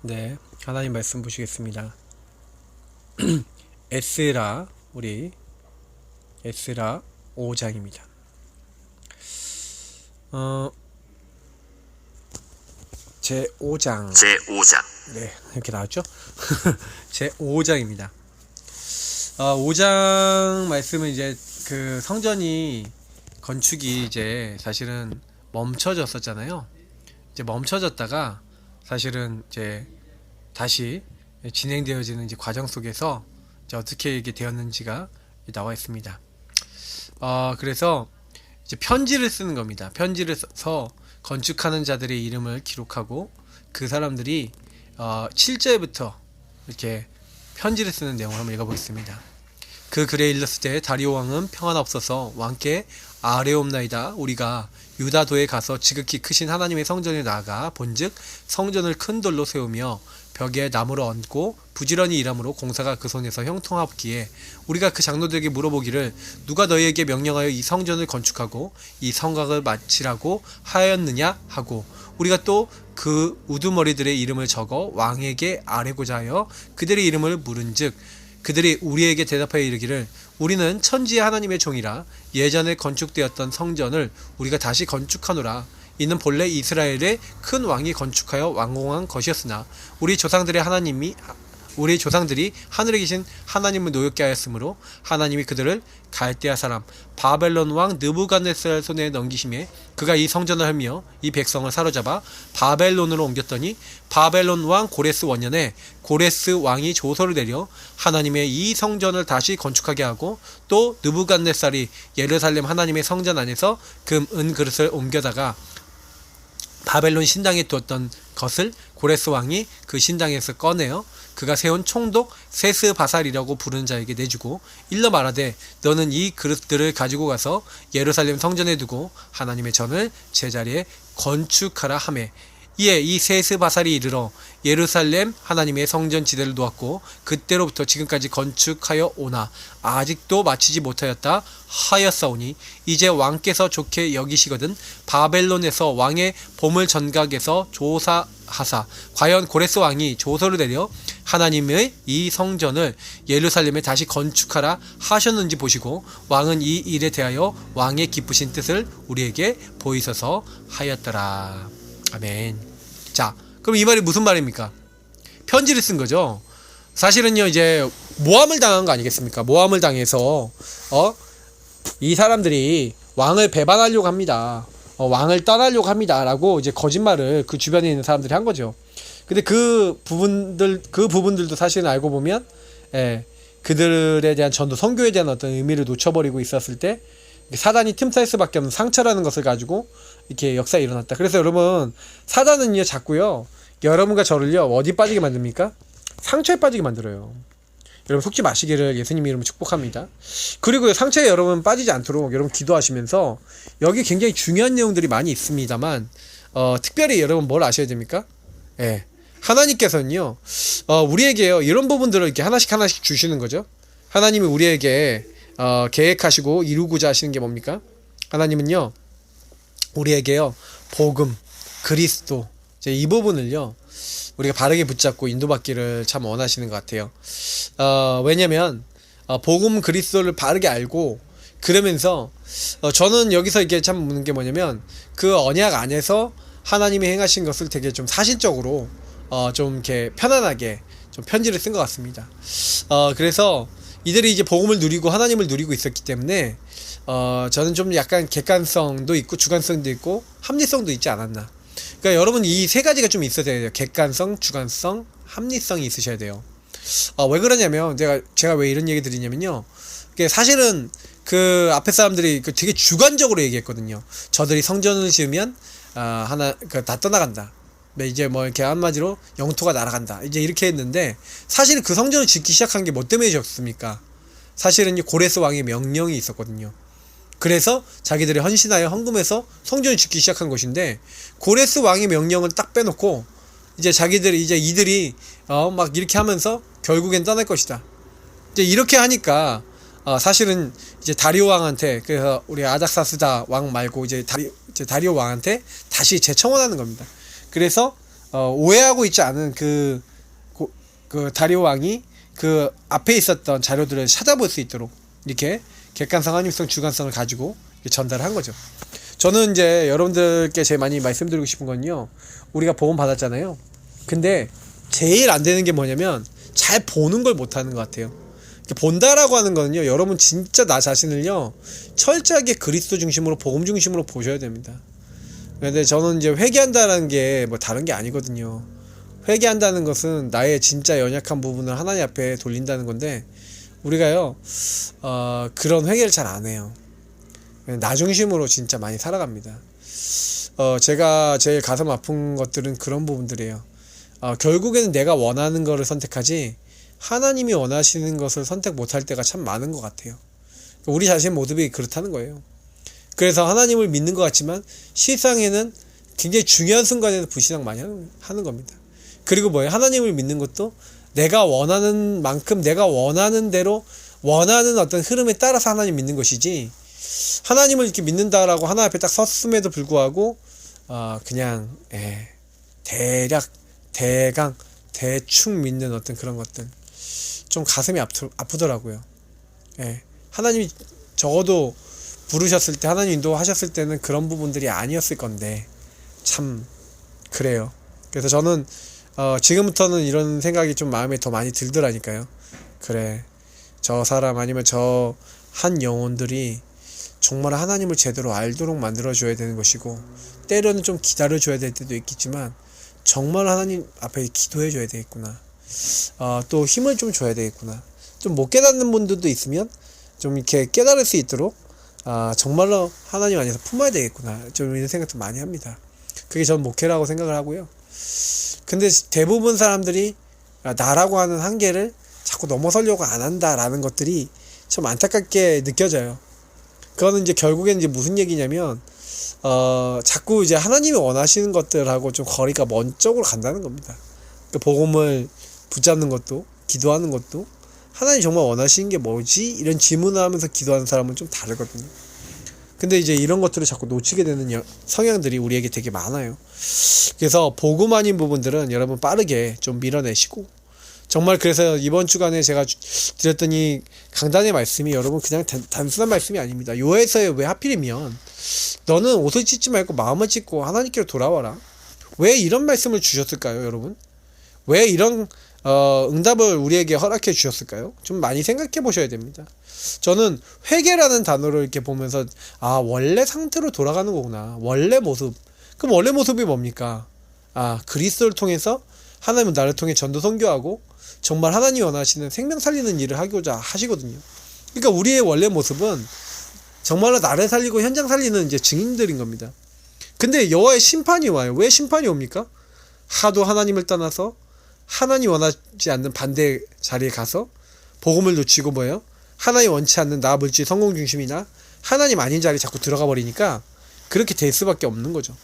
네, 하나님 말씀 보시겠습니다. 에스라, 우리 에스라 5장입니다. 제 5장. 네, 이렇게 나왔죠? 제 5장입니다. 5장 말씀은 이제 그 성전이 건축이 이제 사실은 멈춰졌었잖아요. 이제 멈춰졌다가 사실은 이제 다시 진행되어지는 이제 과정 속에서 이제 어떻게 이게 되었는지가 나와 있습니다. 그래서 이제 편지를 쓰는 겁니다. 편지를 써서 건축하는 자들의 이름을 기록하고 그 사람들이 7절부터 이렇게 편지를 쓰는 내용을 한번 읽어보겠습니다. 그 글에 일렀을 때 다리오 왕은 평안 없어서 왕께 아뢰옵나이다. 우리가 유다도에 가서 지극히 크신 하나님의 성전에 나아가 본즉 성전을 큰 돌로 세우며 벽에 나무를 얹고 부지런히 일함으로 공사가 그 손에서 형통하옵기에 우리가 그 장로들에게 물어보기를 누가 너희에게 명령하여 이 성전을 건축하고 이 성곽을 마치라고 하였느냐 하고 우리가 또 그 우두머리들의 이름을 적어 왕에게 아뢰고자 하여 그들의 이름을 물은즉 그들이 우리에게 대답하여 이르기를 우리는 천지의 하나님의 종이라 예전에 건축되었던 성전을 우리가 다시 건축하노라. 이는 본래 이스라엘의 큰 왕이 건축하여 완공한 것이었으나 우리 조상들이 하늘에 계신 하나님을 노엽게 하였으므로 하나님이 그들을 갈대아 사람 바벨론 왕 느부갓네살 손에 넘기심에 그가 이 성전을 하며 이 백성을 사로잡아 바벨론으로 옮겼더니 바벨론 왕 고레스 원년에 고레스 왕이 조서를 내려 하나님의 이 성전을 다시 건축하게 하고 또 느부갓네살이 예루살렘 하나님의 성전 안에서 금, 은 그릇을 옮겨다가 바벨론 신당에 두었던 것을 고레스 왕이 그 신당에서 꺼내어 그가 세운 총독 세스바살이라고 부르는 자에게 내주고 일러 말하되 너는 이 그릇들을 가지고 가서 예루살렘 성전에 두고 하나님의 전을 제자리에 건축하라 하매 이에 이 세스바살이 이르러 예루살렘 하나님의 성전 지대를 놓았고 그때로부터 지금까지 건축하여 오나 아직도 마치지 못하였다 하였사오니 이제 왕께서 좋게 여기시거든 바벨론에서 왕의 보물 전각에서 조사하사 과연 고레스 왕이 조서를 내려 하나님의 이 성전을 예루살렘에 다시 건축하라 하셨는지 보시고 왕은 이 일에 대하여 왕의 기쁘신 뜻을 우리에게 보이소서 하였더라. 아멘. 자, 그럼 이 말이 무슨 말입니까? 편지를 쓴 거죠. 사실은요, 이제 모함을 당한 거 아니겠습니까? 모함을 당해서 이 사람들이 왕을 배반하려고 합니다. 왕을 떠나려고 합니다라고 이제 거짓말을 그 주변에 있는 사람들이 한 거죠. 근데 그 부분들도 사실은 알고 보면 그들에 대한 전도 선교에 대한 어떤 의미를 놓쳐버리고 있었을 때 사단이 틈탈 수밖에 없는 상처라는 것을 가지고 이렇게 역사에 일어났다. 그래서 여러분 사단은요 자꾸요 여러분과 저를요 어디 빠지게 만듭니까? 상처에 빠지게 만들어요. 여러분 속지 마시기를 예수님 이름으로 축복합니다. 그리고 상처에 여러분 빠지지 않도록 여러분 기도하시면서 여기 굉장히 중요한 내용들이 많이 있습니다만 특별히 여러분 뭘 아셔야 됩니까? 하나님께서는요 우리에게요 이런 부분들을 이렇게 하나씩 주시는 거죠. 하나님이 우리에게 계획하시고 이루고자 하시는 게 뭡니까? 하나님은요 우리에게요 복음, 그리스도 이 부분을요 우리가 바르게 붙잡고 인도받기를 참 원하시는 것 같아요. 왜냐면 복음, 그리스도를 바르게 알고 그러면서 저는 여기서 이게 참 묻는 게 뭐냐면 그 언약 안에서 하나님이 행하신 것을 되게 좀 사실적으로 좀 이렇게 편안하게 좀 편지를 쓴 것 같습니다. 그래서 이들이 이제 복음을 누리고 하나님을 누리고 있었기 때문에 저는 좀 약간 객관성도 있고 주관성도 있고 합리성도 있지 않았나. 그러니까 여러분 이 세 가지가 좀 있어야 돼요. 객관성, 주관성, 합리성이 있으셔야 돼요. 왜 그러냐면 제가 왜 이런 얘기 드리냐면요. 사실은 그 앞에 사람들이 되게 주관적으로 얘기했거든요. 저들이 성전을 지으면 다 떠나간다. 이제 뭐 이렇게 한마디로 영토가 날아간다. 이제 이렇게 했는데 사실 그 성전을 짓기 시작한 게 뭐 때문에 지었습니까? 사실은 고레스 왕의 명령이 있었거든요. 그래서 자기들이 헌신하여 헌금해서 성전을 짓기 시작한 것인데 고레스 왕의 명령을 딱 빼놓고 이제 이들이 막 이렇게 하면서 결국엔 떠날 것이다. 이제 이렇게 하니까 사실은 이제 다리오 왕한테 그래서 우리 아닥사스다 왕 말고 이제 다리오 왕한테 다시 재청원하는 겁니다. 그래서 오해하고 있지 않은 그 다리오 왕이 그 앞에 있었던 자료들을 찾아볼 수 있도록 이렇게 객관성, 합리성, 주관성을 가지고 전달한 거죠. 저는 이제 여러분들께 제일 많이 말씀드리고 싶은 건요, 우리가 복음 받았잖아요. 근데 제일 안 되는 게 뭐냐면 잘 보는 걸 못하는 것 같아요. 본다라고 하는 거는요, 여러분 진짜 나 자신을요 철저하게 그리스도 중심으로, 복음 중심으로 보셔야 됩니다. 근데 저는 이제 회개한다는 게 뭐 다른 게 아니거든요. 회개한다는 것은 나의 진짜 연약한 부분을 하나님 앞에 돌린다는 건데, 우리가요 그런 회개를 잘 안 해요. 나 중심으로 진짜 많이 살아갑니다. 제가 제일 가슴 아픈 것들은 그런 부분들이에요. 결국에는 내가 원하는 거를 선택하지 하나님이 원하시는 것을 선택 못할 때가 참 많은 것 같아요. 우리 자신 모습이 그렇다는 거예요. 그래서 하나님을 믿는 것 같지만 실상에는 굉장히 중요한 순간에는 불신앙 많이 하는 겁니다. 그리고 뭐예요? 하나님을 믿는 것도 내가 원하는 만큼, 내가 원하는 대로, 원하는 어떤 흐름에 따라서 하나님 믿는 것이지, 하나님을 이렇게 믿는다라고 하나 앞에 딱 섰음에도 불구하고 그냥 대략, 대강, 대충 믿는 어떤 그런 것들, 좀 가슴이 아프더라고요. 하나님이 적어도 부르셨을 때, 하나님 인도하셨을 때는 그런 부분들이 아니었을 건데 참 그래요. 그래서 저는 지금부터는 이런 생각이 좀 마음에 더 많이 들더라니까요. 그래, 저 사람 아니면 저 한 영혼들이 정말 하나님을 제대로 알도록 만들어줘야 되는 것이고, 때로는 좀 기다려줘야 될 때도 있겠지만 정말 하나님 앞에 기도해줘야 되겠구나. 또 힘을 좀 줘야 되겠구나. 좀 못 깨닫는 분들도 있으면 좀 이렇게 깨달을 수 있도록 정말로 하나님 안에서 품어야 되겠구나. 좀 이런 생각도 많이 합니다. 그게 전 목회라고 생각을 하고요. 근데 대부분 사람들이 나라고 하는 한계를 자꾸 넘어서려고 안 한다라는 것들이 참 안타깝게 느껴져요. 그거는 이제 결국엔 이제 무슨 얘기냐면 자꾸 이제 하나님이 원하시는 것들하고 좀 거리가 먼 쪽으로 간다는 겁니다. 그 복음을 붙잡는 것도, 기도하는 것도, 하나님 정말 원하시는 게 뭐지? 이런 질문을 하면서 기도하는 사람은 좀 다르거든요. 근데 이제 이런 것들을 자꾸 놓치게 되는 성향들이 우리에게 되게 많아요. 그래서 복음 아닌 부분들은 여러분 빠르게 좀 밀어내시고, 정말 그래서 이번 주간에 제가 드렸던 이 강단의 말씀이 여러분 그냥 단순한 말씀이 아닙니다. 요에서에 왜 하필이면 너는 옷을 찢지 말고 마음을 찢고 하나님께로 돌아와라. 왜 이런 말씀을 주셨을까요, 여러분? 왜 이런 응답을 우리에게 허락해 주셨을까요? 좀 많이 생각해 보셔야 됩니다. 저는 회개라는 단어를 이렇게 보면서 원래 상태로 돌아가는 거구나. 원래 모습. 그럼 원래 모습이 뭡니까? 그리스도를 통해서 하나님은 나를 통해 전도 선교하고 정말 하나님이 원하시는 생명 살리는 일을 하고자 하시거든요. 그러니까 우리의 원래 모습은 정말로 나를 살리고 현장 살리는 이제 증인들인 겁니다. 근데 여호와의 심판이 와요. 왜 심판이 옵니까? 하도 하나님을 떠나서 하나님 원하지 않는 반대 자리에 가서 복음을 놓치고 뭐예요? 하나님 원치 않는 나 물질 성공 중심이나 하나님 아닌 자리에 자꾸 들어가 버리니까 그렇게 될 수밖에 없는 거죠.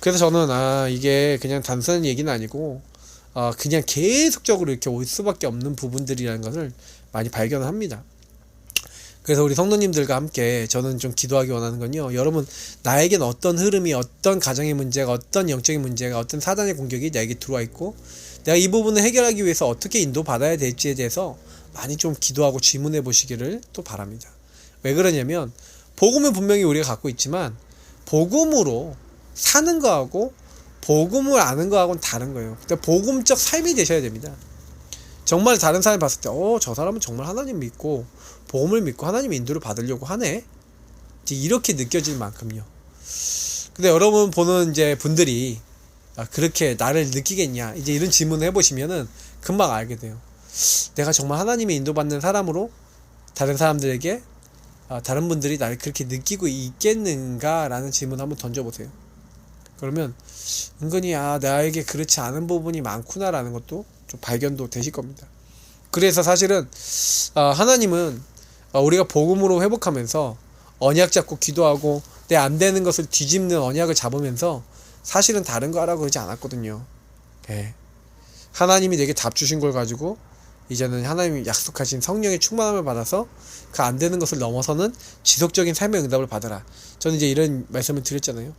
그래서 저는 이게 그냥 단순한 얘기는 아니고 그냥 계속적으로 이렇게 올 수밖에 없는 부분들이라는 것을 많이 발견합니다. 그래서 우리 성도님들과 함께 저는 좀 기도하기 원하는 건요, 여러분 나에겐 어떤 흐름이, 어떤 가정의 문제가, 어떤 영적인 문제가, 어떤 사단의 공격이 나에게 들어와 있고 내가 이 부분을 해결하기 위해서 어떻게 인도받아야 될지에 대해서 많이 좀 기도하고 질문해 보시기를 또 바랍니다. 왜 그러냐면 복음은 분명히 우리가 갖고 있지만 복음으로 사는 거하고 복음을 아는 거하고는 다른 거예요. 근데 복음적 삶이 되셔야 됩니다. 정말 다른 사람이 봤을 때 저 사람은 정말 하나님 믿고 복음을 믿고 하나님 인도를 받으려고 하네, 이렇게 느껴질 만큼요. 근데 여러분 보는 이제 분들이 그렇게 나를 느끼겠냐, 이제 이런 질문을 해보시면은 금방 알게 돼요. 내가 정말 하나님의 인도받는 사람으로 다른 사람들에게 다른 분들이 나를 그렇게 느끼고 있겠는가 라는 질문 한번 던져보세요. 그러면 은근히 나에게 그렇지 않은 부분이 많구나 라는 것도 좀 발견도 되실 겁니다. 그래서 사실은 하나님은 우리가 복음으로 회복하면서 언약 잡고 기도하고 내 안 되는 것을 뒤집는 언약을 잡으면서 사실은 다른 거 하라고 그러지 않았거든요. 하나님이 내게 답 주신 걸 가지고 이제는 하나님이 약속하신 성령의 충만함을 받아서 그 안 되는 것을 넘어서는 지속적인 삶의 응답을 받아라. 저는 이제 이런 말씀을 드렸잖아요.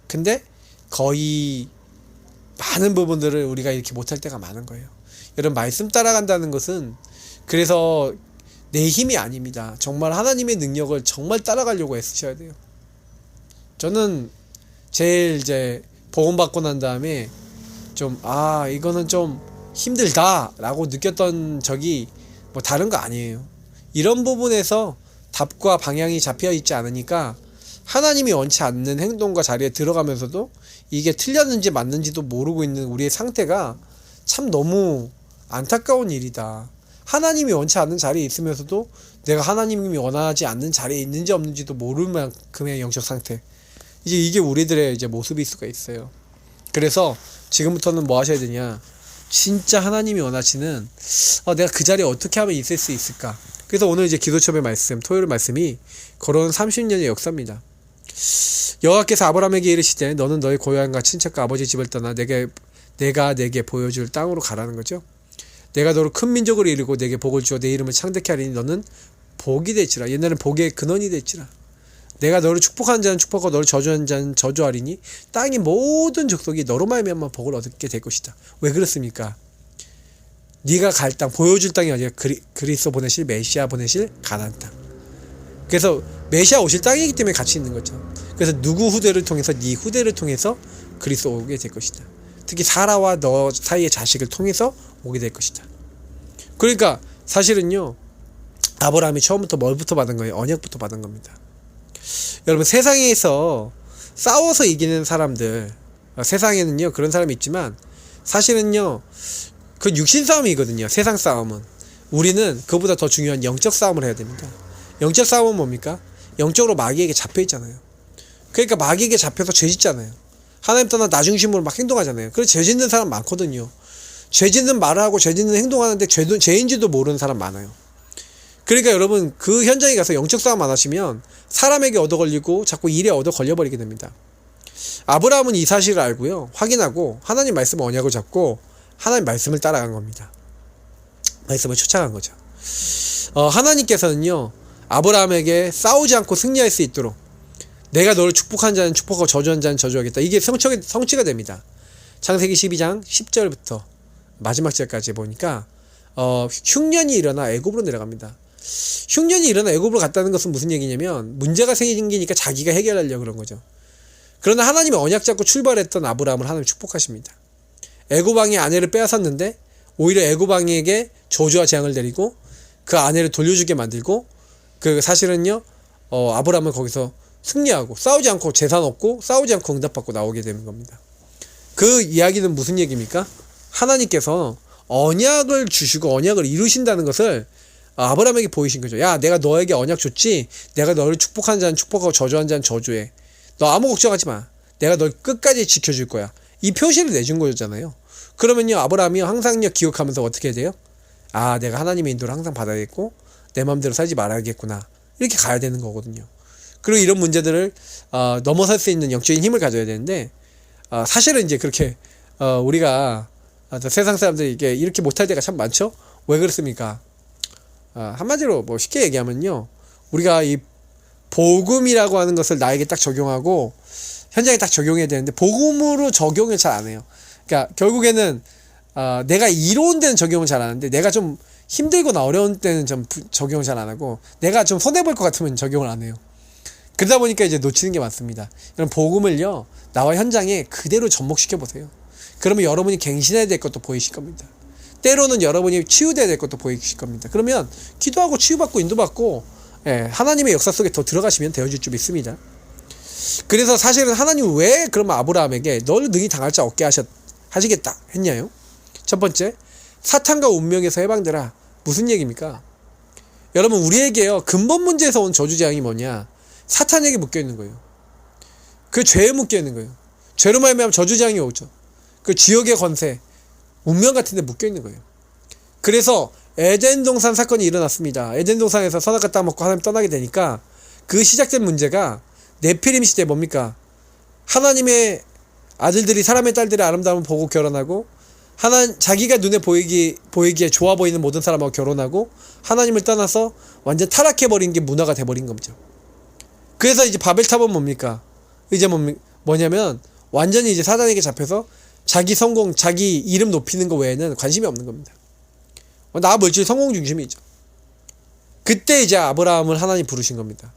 근데 거의 많은 부분들을 우리가 이렇게 못할 때가 많은 거예요. 여러분, 말씀 따라간다는 것은 그래서 내 힘이 아닙니다. 정말 하나님의 능력을 정말 따라가려고 애쓰셔야 돼요. 저는 제일 이제 복음 받고 난 다음에 좀 이거는 좀 힘들다 라고 느꼈던 적이 뭐 다른 거 아니에요. 이런 부분에서 답과 방향이 잡혀 있지 않으니까 하나님이 원치 않는 행동과 자리에 들어가면서도 이게 틀렸는지 맞는지도 모르고 있는 우리의 상태가 참 너무 안타까운 일이다. 하나님이 원치 않는 자리에 있으면서도 내가 하나님이 원하지 않는 자리에 있는지 없는지도 모를 만큼의 영적 상태. 이제 이게 우리들의 이제 모습일 수가 있어요. 그래서 지금부터는 뭐 하셔야 되냐? 진짜 하나님이 원하시는 내가 그 자리에 어떻게 하면 있을 수 있을까? 그래서 오늘 이제 기도첩의 말씀, 토요일 말씀이 걸어온 30년의 역사입니다. 여호와께서 아브라함에게 이르시되 너는 너의 고향과 친척과 아버지 집을 떠나 내가 내게 보여줄 땅으로 가라는 거죠. 내가 너를 큰 민족으로 이루고 내게 복을 주어 내 이름을 창대케 하리니 너는 복이 될지라. 옛날엔 복의 근원이 될지라. 내가 너를 축복하는 자는 축복하고 너를 저주하는 자는 저주하리니 땅의 모든 족속이 너로 말미암아 복을 얻게 될 것이다. 왜 그렇습니까? 네가 갈 땅, 보여줄 땅이 아니라 그리스도 보내실 메시아 보내실 가나안 땅. 그래서 메시아 오실 땅이기 때문에 같이 있는 거죠. 그래서 누구 후대를 통해서 네 후대를 통해서 그리스도 오게 될 것이다. 특히 사라와 너 사이의 자식을 통해서 오게 될 것이다. 그러니까 사실은요, 아브라함이 처음부터 뭘부터 받은 거예요? 언약부터 받은 겁니다. 여러분, 세상에서 싸워서 이기는 사람들, 세상에는요 그런 사람이 있지만 사실은요 그 육신 싸움이거든요. 세상 싸움은. 우리는 그보다 더 중요한 영적 싸움을 해야 됩니다. 영적 싸움은 뭡니까? 영적으로 마귀에게 잡혀 있잖아요. 그러니까 마귀에게 잡혀서 죄 짓잖아요. 하나님 떠나 나 중심으로 막 행동하잖아요. 그래서 죄 짓는 사람 많거든요. 죄 짓는 말을 하고 죄 짓는 행동하는데 죄인지도 모르는 사람 많아요. 그러니까 여러분, 그 현장에 가서 영적 싸움 안 하시면 사람에게 얻어 걸리고 자꾸 일에 얻어 걸려 버리게 됩니다. 아브라함은 이 사실을 알고요, 확인하고 하나님 말씀 언약을 잡고 하나님 말씀을 따라간 겁니다. 말씀을 쫓아간 거죠. 하나님께서는요 아브라함에게 싸우지 않고 승리할 수 있도록 내가 너를 축복한 자는 축복하고 저주한 자는 저주하겠다. 이게 성취가 됩니다. 창세기 12장 10절부터 마지막 절까지 보니까 흉년이 일어나 애굽으로 내려갑니다. 흉년이 일어나 애굽으로 갔다는 것은 무슨 얘기냐면 문제가 생기니까 자기가 해결하려고 그런 거죠. 그러나 하나님이 언약 잡고 출발했던 아브라함을 하나님 축복하십니다. 애굽 왕의 아내를 빼앗았는데 오히려 애굽 왕에게 저주와 재앙을 내리고 그 아내를 돌려주게 만들고 그 사실은요 아브라함은 거기서 승리하고 싸우지 않고 재산 얻고 싸우지 않고 응답받고 나오게 되는 겁니다. 그 이야기는 무슨 얘기입니까? 하나님께서 언약을 주시고 언약을 이루신다는 것을 아브라함에게 보이신 거죠. 야, 내가 너에게 언약 줬지. 내가 너를 축복하는 자는 축복하고 저주하는 자는 저주해. 너 아무 걱정하지 마. 내가 널 끝까지 지켜줄 거야. 이 표시를 내준 거잖아요. 그러면요 아브라함이 항상요 기억하면서 어떻게 해야 돼요? 내가 하나님의 인도를 항상 받아야겠고 내 마음대로 살지 말아야겠구나. 이렇게 가야 되는 거거든요. 그리고 이런 문제들을 넘어설 수 있는 영적인 힘을 가져야 되는데 사실은 이제 그렇게 우리가 세상 사람들이 이렇게 못할 때가 참 많죠. 왜 그렇습니까? 한마디로 뭐 쉽게 얘기하면요, 우리가 이 복음이라고 하는 것을 나에게 딱 적용하고 현장에 딱 적용해야 되는데 복음으로 적용을 잘 안 해요. 그러니까 결국에는 내가 이로운 데는 적용을 잘 안 하는데 내가 좀 힘들거나 어려운 때는 좀 적용을 잘 안 하고 내가 좀 손해볼 것 같으면 적용을 안 해요. 그러다 보니까 이제 놓치는 게 많습니다. 그럼 복음을요 나와 현장에 그대로 접목시켜 보세요. 그러면 여러분이 갱신해야 될 것도 보이실 겁니다. 때로는 여러분이 치유돼야 될 것도 보이실 겁니다. 그러면 기도하고 치유받고 인도받고 하나님의 역사 속에 더 들어가시면 되어질 줄 믿습니다. 그래서 사실은 하나님 왜 그러면 아브라함에게 너를 능히 당할 자 없게 하시겠다 했냐요? 첫 번째, 사탄과 운명에서 해방되라. 무슨 얘기입니까? 여러분, 우리에게요 근본 문제에서 온 저주재앙이 뭐냐? 사탄에게 묶여있는 거예요. 그 죄에 묶여있는 거예요. 죄로 말미암아 저주재앙이 오죠. 그 지옥의 권세, 운명 같은 데 묶여있는 거예요. 그래서 에덴 동산 사건이 일어났습니다. 에덴 동산에서 선악과 따먹고 하나님 떠나게 되니까 그 시작된 문제가 네피림 시대 뭡니까? 하나님의 아들들이 사람의 딸들의 아름다움을 보고 결혼하고 자기가 눈에 보이기에 좋아 보이는 모든 사람하고 결혼하고 하나님을 떠나서 완전 타락해버린 게 문화가 돼버린 거죠. 그래서 이제 바벨탑은 뭡니까? 이제 뭐냐면 완전히 이제 사단에게 잡혀서 자기 성공, 자기 이름 높이는 거 외에는 관심이 없는 겁니다. 나 물질 성공 중심이죠. 그때 이제 아브라함을 하나님 부르신 겁니다.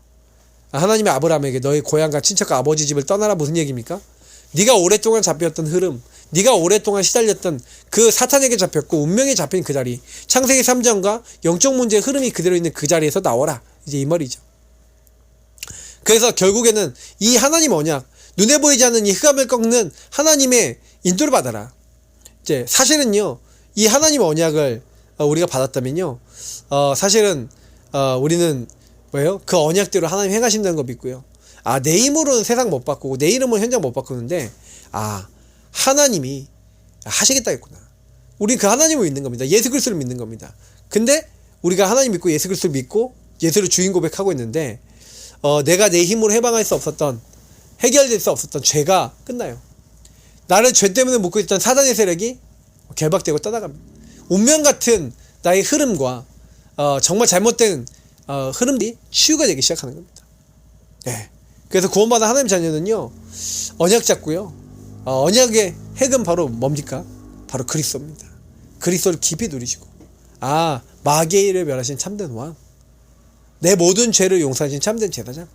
하나님이 아브라함에게 너의 고향과 친척과 아버지 집을 떠나라 무슨 얘기입니까? 네가 오랫동안 잡혔던 흐름, 네가 오랫동안 시달렸던 그 사탄에게 잡혔고 운명에 잡힌 그 자리, 창세기 3장과 영적 문제의 흐름이 그대로 있는 그 자리에서 나와라. 이제 이 말이죠. 그래서 결국에는 이 하나님 언약, 눈에 보이지 않는 이 흑암을 꺾는 하나님의 인도를 받아라. 이제 사실은요, 이 하나님 언약을 우리가 받았다면요, 사실은 우리는 뭐예요? 그 언약대로 하나님 행하신다는 거 믿고요. 내 힘으로는 세상 못 바꾸고 내 이름은 현장 못 바꾸는데 하나님이 하시겠다겠구나. 우린 그 하나님을 믿는 겁니다. 예수 그리스도를 믿는 겁니다. 근데 우리가 하나님 믿고 예수 그리스도를 믿고 예수를 주인 고백하고 있는데 내가 내 힘으로 해방할 수 없었던, 해결될 수 없었던 죄가 끝나요. 나를 죄 때문에 묶고 있던 사단의 세력이 결박되고 떠나갑니다. 운명 같은 나의 흐름과 정말 잘못된 흐름이 치유가 되기 시작하는 겁니다. 네. 그래서 구원받은 하나님 자녀는요, 언약 잡고요, 언약의 핵은 바로 뭡니까? 바로 그리스도입니다. 그리스도를 깊이 누리시고, 마귀의 일을 멸하신 참된 왕, 내 모든 죄를 용서하신 참된 제사장,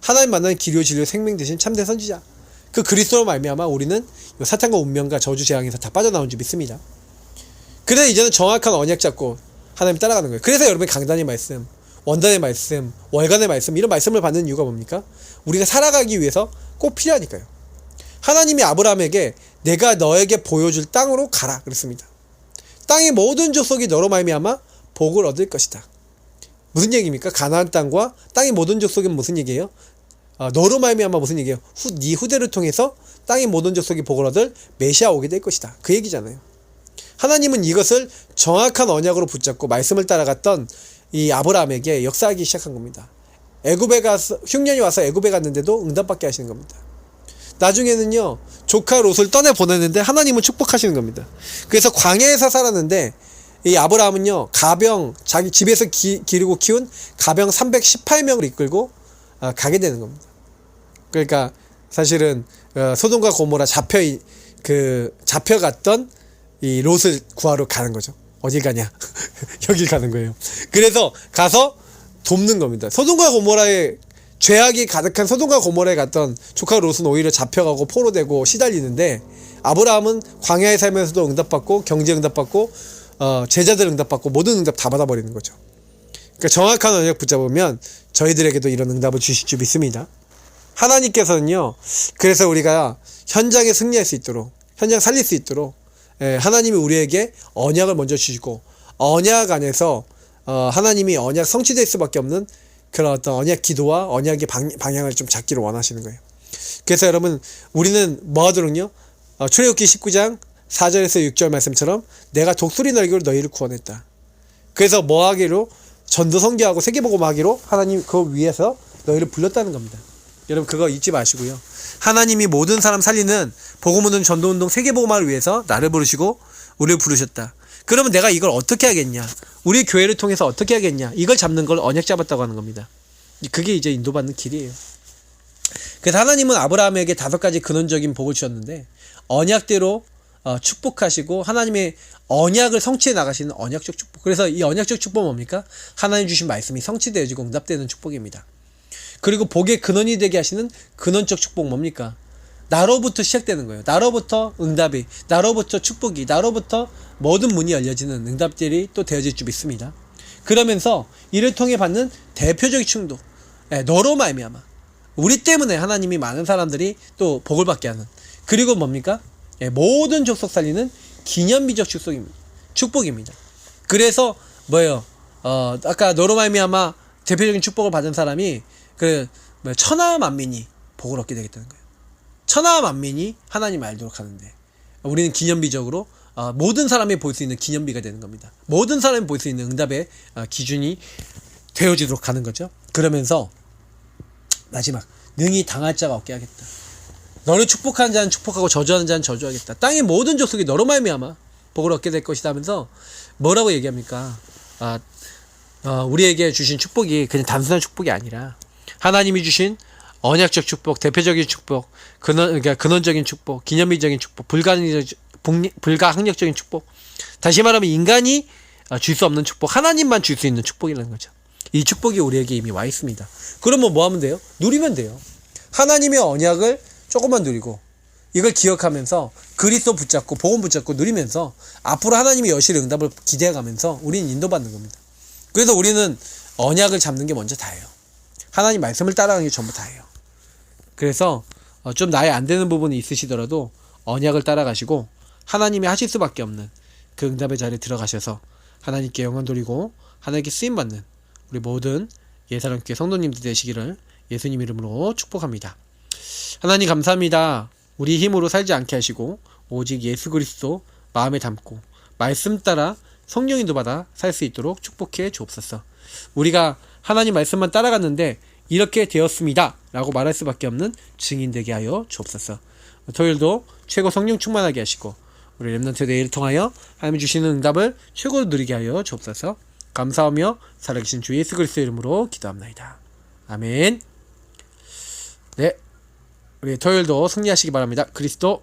하나님 만나는 길이요 진리요 생명 되신 참된 선지자, 그 그리스도로 말미암아 우리는 사탄과 운명과 저주 재앙에서 다 빠져나온 줄 믿습니다. 그래서 이제는 정확한 언약 잡고 하나님 따라가는 거예요. 그래서 여러분이 강단의 말씀, 원단의 말씀, 월간의 말씀, 이런 말씀을 받는 이유가 뭡니까? 우리가 살아가기 위해서 꼭 필요하니까요. 하나님이 아브라함에게 내가 너에게 보여줄 땅으로 가라 그랬습니다. 땅의 모든 족속이 너로 말미암아 복을 얻을 것이다. 무슨 얘기입니까? 가나안 땅과 땅의 모든 족속은 무슨 얘기예요? 너로 말미암아 무슨 얘기예요? 네 후대를 통해서 땅의 모든 족속이 복을 얻을 메시아 오게 될 것이다. 그 얘기잖아요. 하나님은 이것을 정확한 언약으로 붙잡고 말씀을 따라갔던 이 아브라함에게 역사하기 시작한 겁니다. 애굽에 가서, 흉년이 와서 애굽에 갔는데도 응답받게 하시는 겁니다. 나중에는요, 조카 롯을 떠내 보내는데 하나님은 축복하시는 겁니다. 그래서 광야에서 살았는데 이 아브라함은요, 자기 집에서 기르고 키운 가병 318명을 이끌고 가게 되는 겁니다. 그러니까 사실은 소돔과 고모라 잡혀갔던 이 롯을 구하러 가는 거죠. 어딜 가냐? 여길 가는 거예요. 그래서 가서 돕는 겁니다. 소돔과 고모라의 죄악이 가득한 소돔과 고모라에 갔던 조카 롯은 오히려 잡혀가고 포로되고 시달리는데, 아브라함은 광야에 살면서도 응답받고 경제 응답받고 제자들 응답받고 모든 응답 다 받아버리는 거죠. 그러니까 정확한 언약 붙잡으면 저희들에게도 이런 응답을 주실 줄 믿습니다. 하나님께서는요, 그래서 우리가 현장에 승리할 수 있도록, 현장 살릴 수 있도록 하나님이 우리에게 언약을 먼저 주시고, 언약 안에서 하나님이 언약 성취될 수밖에 없는 그런 어떤 언약 기도와 언약의 방향을 좀 잡기를 원하시는 거예요. 그래서 여러분, 우리는 뭐 하도록요? 출애굽기 19장 4절에서 6절 말씀처럼 내가 독수리 날개로 너희를 구원했다. 그래서 뭐 하기로? 전도 선교하고 세계복음하기로 하나님 그 위에서 너희를 불렀다는 겁니다. 여러분 그거 잊지 마시고요. 하나님이 모든 사람 살리는 복음운동, 전도운동, 세계복음화를 위해서 나를 부르시고 우리를 부르셨다. 그러면 내가 이걸 어떻게 하겠냐? 우리 교회를 통해서 어떻게 하겠냐? 이걸 잡는 걸 언약 잡았다고 하는 겁니다. 그게 이제 인도받는 길이에요. 그래서 하나님은 아브라함에게 5가지 근원적인 복을 주셨는데, 언약대로 축복하시고 하나님의 언약을 성취해 나가시는 언약적 축복. 그래서 이 언약적 축복은 뭡니까? 하나님 주신 말씀이 성취되어지고 응답되는 축복입니다. 그리고 복의 근원이 되게 하시는 근원적 축복 뭡니까? 나로부터 시작되는 거예요. 나로부터 응답이, 나로부터 축복이, 나로부터 모든 문이 열려지는 응답들이 또 되어질 줄 믿습니다. 그러면서 이를 통해 받는 대표적인 충동, 너로 말미암아 우리 때문에 하나님이 많은 사람들이 또 복을 받게 하는, 그리고 뭡니까? 모든 족속 살리는 기념비적 축복입니다. 그래서 뭐예요? 아까 너로 말미암아 대표적인 축복을 받은 사람이 천하 만민이 복을 얻게 되겠다는 거예요. 천하 만민이 하나님 알도록 하는데, 우리는 기념비적으로 모든 사람이 볼 수 있는 기념비가 되는 겁니다. 모든 사람이 볼 수 있는 응답의 기준이 되어지도록 하는 거죠. 그러면서 마지막, 능히 당할 자가 없게 하겠다. 너를 축복하는 자는 축복하고 저주하는 자는 저주하겠다. 땅의 모든 족속이 너로 말미암아 복을 얻게 될 것이다 하면서 뭐라고 얘기합니까? 우리에게 주신 축복이 그냥 단순한 축복이 아니라 하나님이 주신 언약적 축복, 대표적인 축복, 그러니까 근원적인 축복, 기념비적인 축복, 불가항력적인 축복. 다시 말하면 인간이 줄 수 없는 축복, 하나님만 줄 수 있는 축복이라는 거죠. 이 축복이 우리에게 이미 와 있습니다. 그러면 뭐 하면 돼요? 누리면 돼요. 하나님의 언약을 조금만 누리고 이걸 기억하면서 그리스도 붙잡고 복음 붙잡고 누리면서 앞으로 하나님의 여실 응답을 기대해가면서 우리는 인도받는 겁니다. 그래서 우리는 언약을 잡는 게 먼저 다예요. 하나님 말씀을 따라가는 게 전부 다예요. 그래서 좀 나의 안 되는 부분이 있으시더라도 언약을 따라가시고 하나님이 하실 수밖에 없는 그 응답의 자리에 들어가셔서 하나님께 영광 돌리고 하나님께 쓰임받는 우리 모든 예사랑교회 성도님들 되시기를 예수님 이름으로 축복합니다. 하나님 감사합니다. 우리 힘으로 살지 않게 하시고 오직 예수 그리스도 마음에 담고 말씀 따라 성령 인도받아 살 수 있도록 축복해 주옵소서. 우리가 하나님 말씀만 따라갔는데 이렇게 되었습니다 라고 말할 수밖에 없는 증인 되게 하여 주옵소서. 토요일도 최고 성령 충만하게 하시고 우리 렘넌트 내일 통하여 하나님이 주시는 응답을 최고로 누리게 하여 주옵소서. 감사하며 살아계신 주 예수 그리스도 이름으로 기도합나이다. 아멘. 네, 우리 토요일도 승리하시기 바랍니다. 그리스도